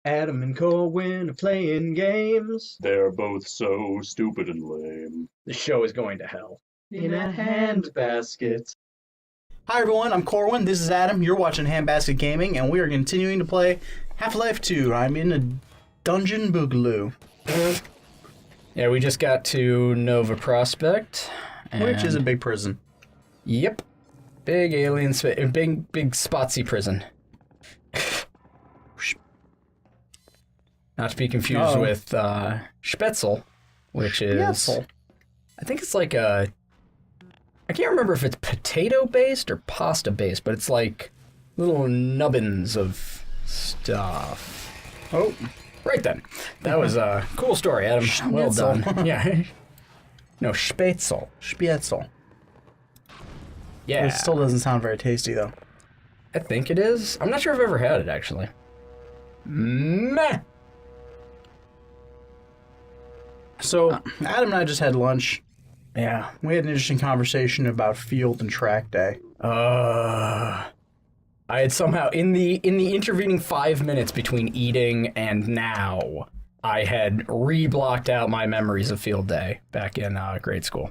Adam and Corwin are playing games. They're both so stupid and lame. The show is going to hell. In a handbasket. Hi everyone, I'm Corwin, this is Adam, you're watching HandbasketGaming, and we are continuing to play Half-Life 2. I'm in a dungeon boogaloo. Yeah, we just got to Nova Prospect. Which is a big prison. Yep. Big alien, big spotsy prison. Not to be confused with Spätzle, which is... Spätzle. I think it's like a... I can't remember if it's potato-based or pasta-based, but it's like little nubbins of stuff. Oh. Right then. That was a cool story, Adam. Well done. Yeah. No, Spätzle. Spätzle. Yeah. It still doesn't sound very tasty, though. I think it is. I'm not sure if I've ever had it, actually. Meh. So, Adam and I just had lunch. Yeah, we had an interesting conversation about field and track day. I had somehow, in the intervening 5 minutes between eating and now, I had re-blocked out my memories of field day back in grade school.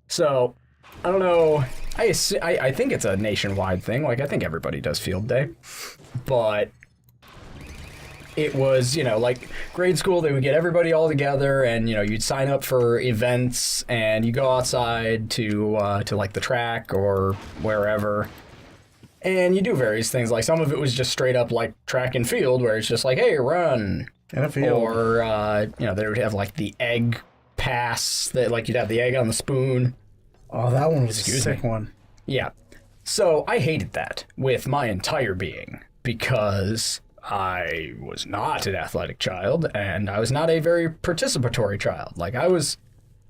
So, I don't know, I think it's a nationwide thing, like I think everybody does field day, but it was, you know, like grade school, they would get everybody all together and, you know, you'd sign up for events and you go outside to like the track or wherever. And you do various things, like some of it was just straight up like track and field where it's just like, hey, run. In a field. Or, you know, they would have like the egg pass, that like you'd have the egg on the spoon. Oh, that one was a sick one. Yeah. So I hated that with my entire being because I was not an athletic child and I was not a very participatory child. Like I was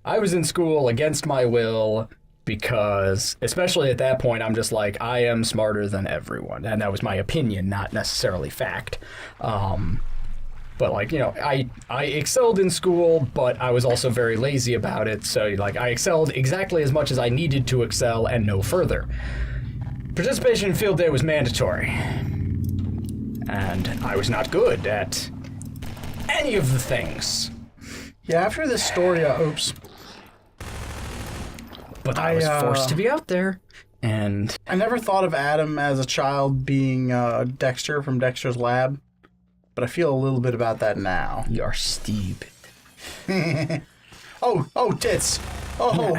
in school against my will because, especially at that point, I'm just like, I am smarter than everyone. And that was my opinion, not necessarily fact. But like, you know, I excelled in school, but I was also very lazy about it. So like I excelled exactly as much as I needed to excel and no further. Participation in field day was mandatory. And I was not good at any of the things. Yeah, after this story, oops. But I was forced to be out there, and... I never thought of Adam as a child being Dexter from Dexter's Lab, but I feel a little bit about that now. You're stupid. Oh, tits! Oh,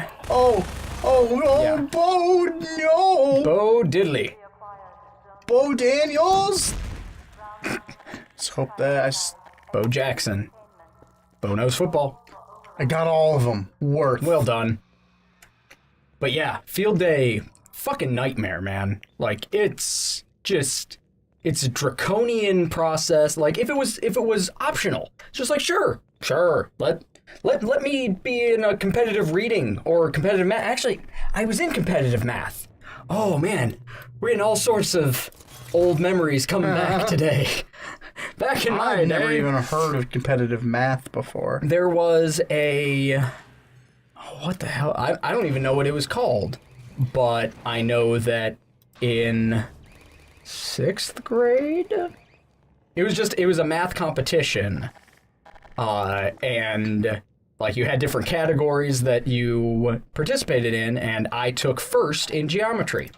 Yeah. Bo, no! Bo Diddley. Bo Daniels! Let's hope that Bo Jackson. Bo knows football. I got all of them. Worth. Well done. But yeah, field day, fucking nightmare, man. Like, it's a draconian process. Like, if it was optional, it's just like, sure, let me be in a competitive reading or competitive math. Actually, I was in competitive math. Oh man, we're in all sorts of old memories coming back today. Back in my day, I've never even heard of competitive math before. there was a... What the hell? I don't even know what it was called. But I know that in 6th grade, it was a math competition. And like you had different categories that you participated in, and I took first in geometry.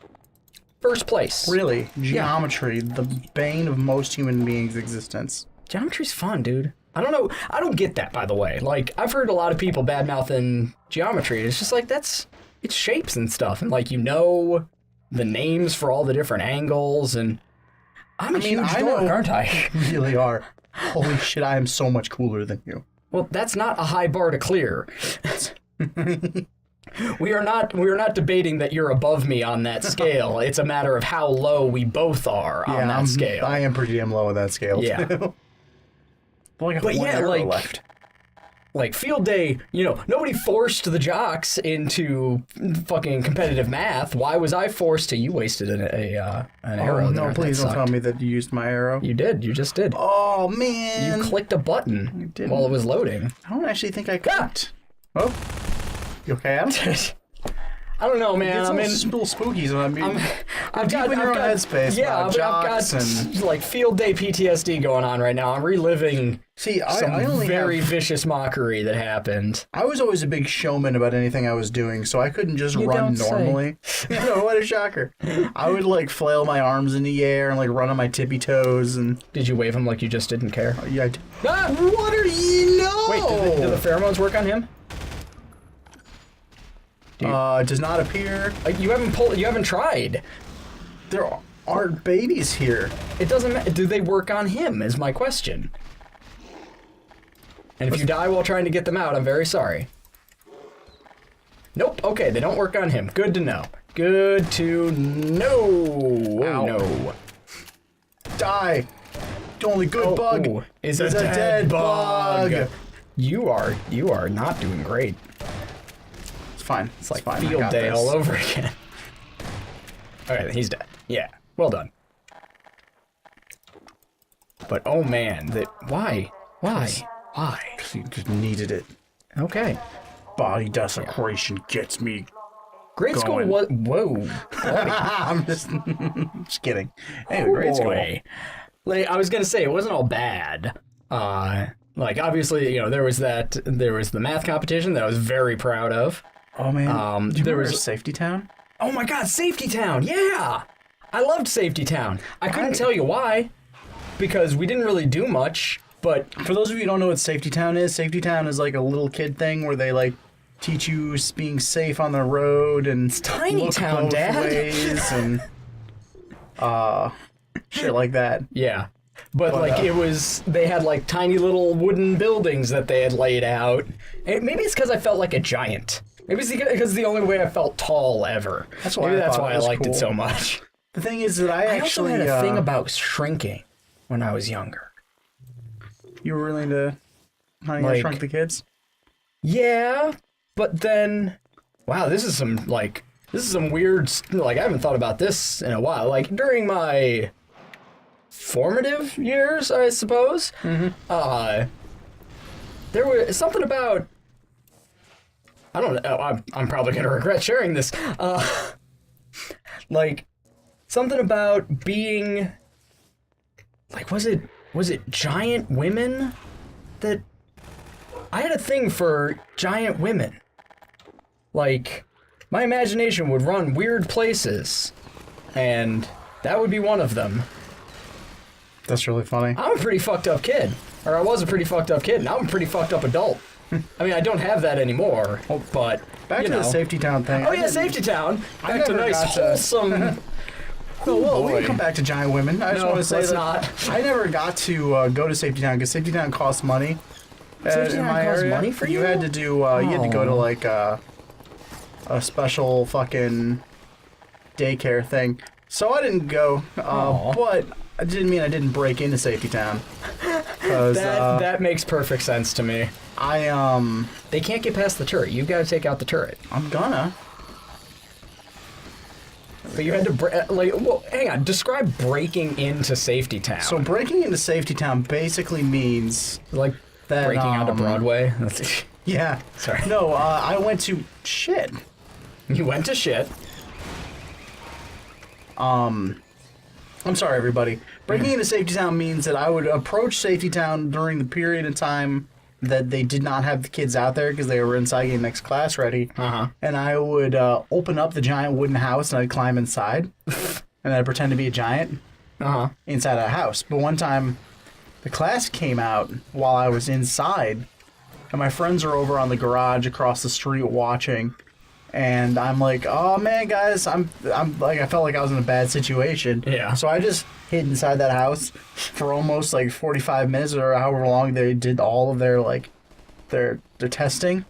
First place. Really? Geometry, the bane of most human beings' existence. Geometry's fun, dude. I don't know. I don't get that, by the way. Like, I've heard a lot of people bad-mouthing geometry. It's just like, it's shapes and stuff. And, like, you know the names for all the different angles. And I'm a huge dork, aren't I? You really are. Holy shit, I am so much cooler than you. Well, that's not a high bar to clear. We are not debating that you're above me on that scale. It's a matter of how low we both are on that scale. I am pretty damn low on that scale, Yeah. too. But yeah, like, like field day, you know, nobody forced the jocks into fucking competitive math. Why was I forced to? You wasted an arrow. No, please don't tell me that you used my arrow. You did. You just did. Oh, man. You clicked a button while it was loading. I don't actually think I clicked. Oh. You okay, Adam? I don't know, man. It's a little spooky, so I've got headspace. Yeah, about jocks I've and got like field day PTSD going on right now. I'm reliving some only very vicious mockery that happened. I was always a big showman about anything I was doing, so I couldn't just You run don't say. normally. What a shocker! I would like flail my arms in the air and like run on my tippy toes and. Did you wave him like you just didn't care? Yeah. Ah! What are you? No. Wait, do the pheromones work on him? It does not appear. You haven't tried. There aren't babies here. It doesn't matter. Do they work on him is my question. And if you die while trying to get them out, I'm very sorry. Nope. Okay, they don't work on him. Good to know. Good to know. Ow. No. Die. The only good bug is a dead bug. You are not doing great. It's fine. It's like fine. field day all over again. Okay, he's dead. Yeah, well done. But oh man, why? You just needed it. Okay. Body desecration gets me. Grade school Going. was whoa. I'm just kidding. Anyway, grade school. Boy. Like I was gonna say, it wasn't all bad. Like obviously, there was the math competition that I was very proud of. Oh man, there was Safety Town. Oh my God, Safety Town! Yeah, I loved Safety Town. I couldn't tell you why, because we didn't really do much. But for those of you who don't know what Safety Town is like a little kid thing where they like teach you being safe on the road and it's Tiny look Town, both Dad. ways and shit like that. Yeah. But like they had like tiny little wooden buildings that they had laid out. And maybe it's because I felt like a giant. Maybe it's because the only way I felt tall ever. That's why maybe I that's thought why it I was liked it cool. so much. The thing is that I actually also had a thing about shrinking when I was younger. You were really into Honey, I Shrunk the Kids? Yeah, but then wow, this is some weird, like I haven't thought about this in a while. Like during my formative years, I suppose. There was something about, I don't know, I'm probably gonna regret sharing this. Like something about being like, was it giant women? That I had a thing for giant women. Like my imagination would run weird places, and that would be one of them. That's really funny. I'm a pretty fucked up kid. Or I was a pretty fucked up kid, and now I'm a pretty fucked up adult. I mean, I don't have that anymore, but, Back to the Safety Town thing. Oh yeah, Safety Town. Back to never nice, got to- wholesome... Well, we can come back to giant women. I just No, want to say let's that not. I never got to go to Safety Town because Safety Town costs money. Safety in Town my costs area. money for You you? had to do. You had to go to like a special fucking daycare thing. So I didn't go. But it didn't mean I didn't break into Safety Town. That makes perfect sense to me. They can't get past the turret. You've got to take out the turret. I'm gonna. But you had to hang on. Describe breaking into Safety Town. So breaking into Safety Town basically means like that breaking onto Broadway. Yeah. Sorry. No, I went to shit. You went to shit. I'm sorry, everybody. Breaking into Safety Town means that I would approach Safety Town during the period of time that they did not have the kids out there because they were inside getting next class ready. And I would open up the giant wooden house and I'd climb inside. And I'd pretend to be a giant inside a house. But one time, the class came out while I was inside. And my friends are over on the garage across the street watching. And I'm like, oh man, guys, I'm like, I felt like I was in a bad situation. Yeah. So I just hid inside that house for almost like 45 minutes or however long they did all of their like their testing.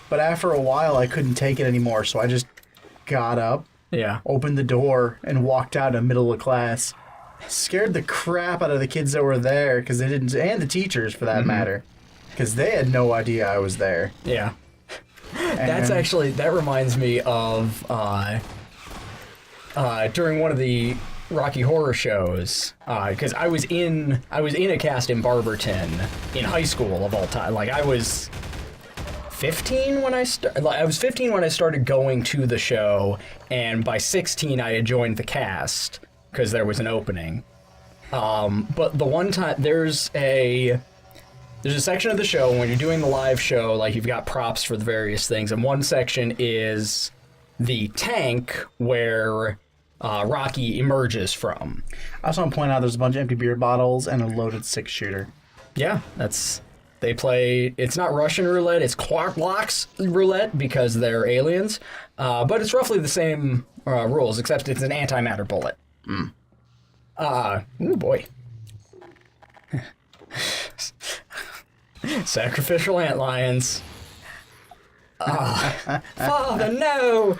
But after a while, I couldn't take it anymore, so I just got up, opened the door, and walked out in the middle of class. Scared the crap out of the kids that were there because they didn't, and the teachers for that matter, because they had no idea I was there. Yeah. That reminds me of during one of the Rocky Horror shows, because I was in a cast in Barberton in high school of all time. Like I was 15 when I was 15 when I started going to the show, and by 16 I had joined the cast because there was an opening. But the one time there's a section of the show when you're doing the live show, like you've got props for the various things, and one section is the tank where Rocky emerges from. I just want to point out there's a bunch of empty beer bottles and a loaded 6-shooter. Yeah, they play. It's not Russian roulette; it's Quarkbox roulette because they're aliens. But it's roughly the same rules, except it's an antimatter bullet. Oh boy. Sacrificial antlions. Father, no!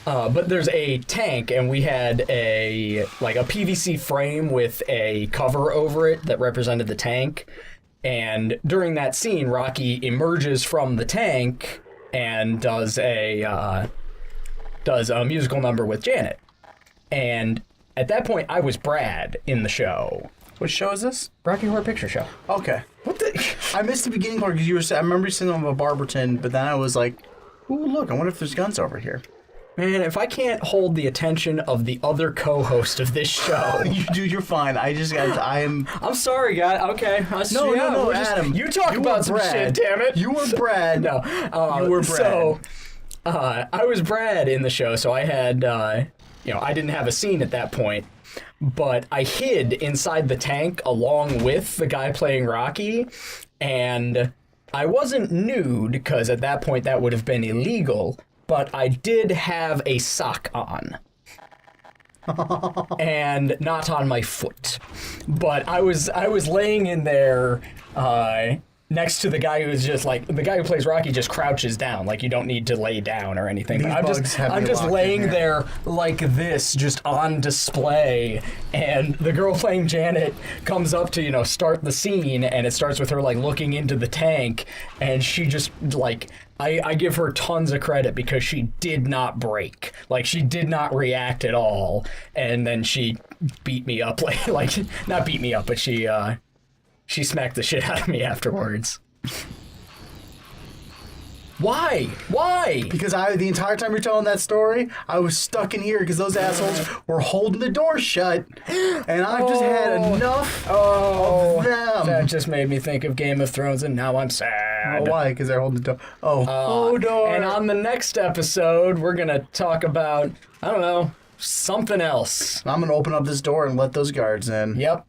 But there's a tank, and we had a PVC frame with a cover over it that represented the tank. And during that scene, Rocky emerges from the tank and does a musical number with Janet. And at that point, I was Brad in the show. Which show is this? Rocky Horror Picture Show. Okay. What the? I missed the beginning part because I remember you saying something about Barberton, but then I was like, ooh, look, I wonder if there's guns over here. Man, if I can't hold the attention of the other co-host of this show... You're fine. I'm sorry, guy. Okay. No, Adam. You talk about some shit, damn it. You were Brad. No. You were Brad. So, I was Brad in the show, so I had, I didn't have a scene at that point, but I hid inside the tank along with the guy playing Rocky, and I wasn't nude, because at that point that would have been illegal, but I did have a sock on. And not on my foot. But I was laying in there next to the guy who's just like, the guy who plays Rocky just crouches down, like you don't need to lay down or anything. But I'm just laying there like this, just on display, and the girl playing Janet comes up to, start the scene, and it starts with her like looking into the tank, and she just like, I give her tons of credit because she did not break. Like, she did not react at all, and then she beat me up, like not beat me up, but she smacked the shit out of me afterwards. Why? Because the entire time you're telling that story, I was stuck in here because those assholes were holding the door shut, and I've just had enough of them. That just made me think of Game of Thrones, and now I'm sad. Oh, why? Because they're holding the door. Door. And on the next episode, we're going to talk about, I don't know, something else. I'm going to open up this door and let those guards in. Yep.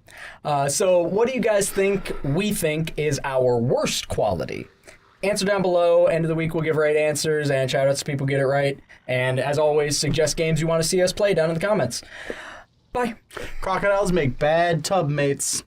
So what do you guys think we think is our worst quality? Answer down below. End of the week, we'll give right answers and shout outs to people who get it right. And as always, suggest games you want to see us play down in the comments. Bye. Crocodiles make bad tub mates.